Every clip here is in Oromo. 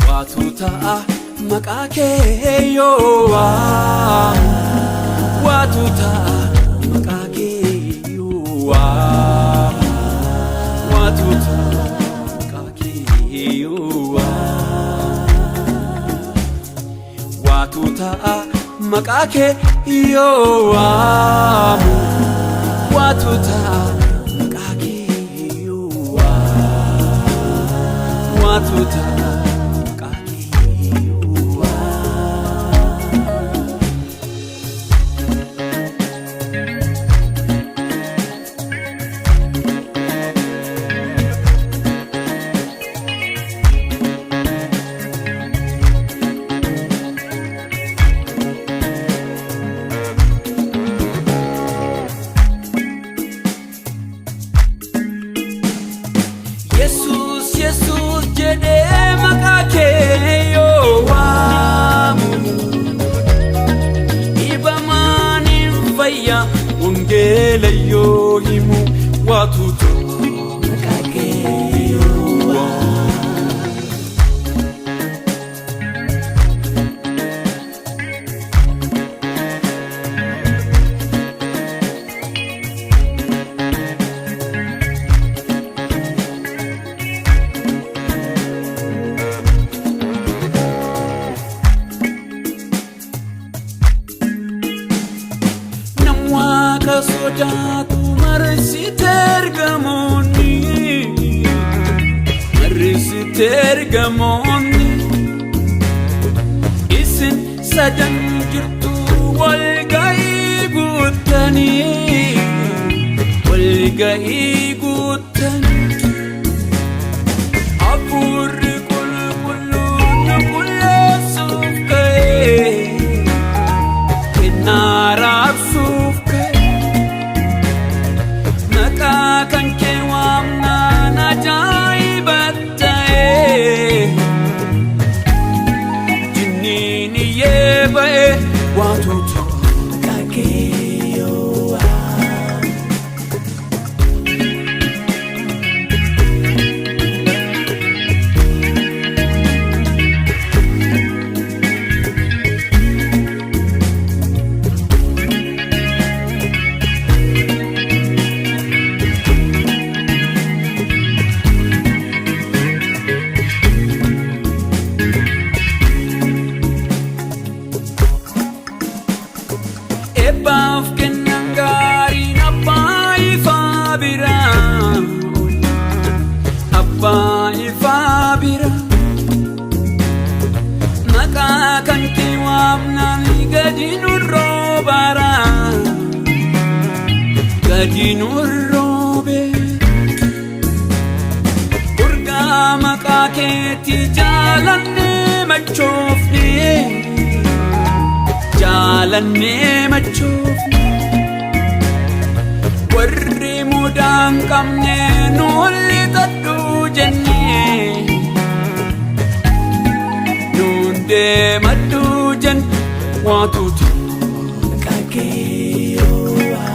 Watuta makake yowa Watuta makake yowa Watuta makake yowa Watuta makake yowa Watuta makake yowa Watuta Jesus jede makake yowa Ibamani faya ungele yohimu Watuta makake yowa Sodatu marsi tergamoni Isin sadan jirtu walgai gutani Apurri kulkulun kulle sufkai Kinarab sufkai Kan kewamna najaibattae Jinnini yebae Watuta makake yowa Ebaf kenangari napai fabira Apai fabira Makakan kiwam nami gadinur robara Gadinur robe Urga makaketi jalanne machofne Jalanne machofne Warri mudaan qabne nulli tadhu jenne Nun deemadhu jenne Watuta makake yowa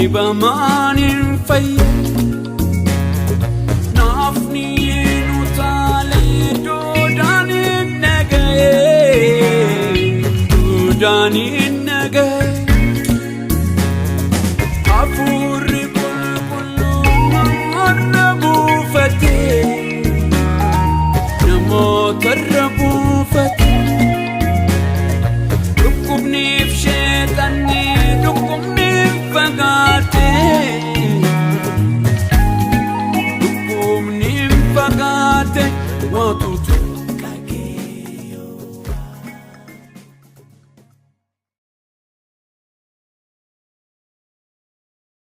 Ibamanin faye Nafni nutale dodanin nagaye Dodanin nagaye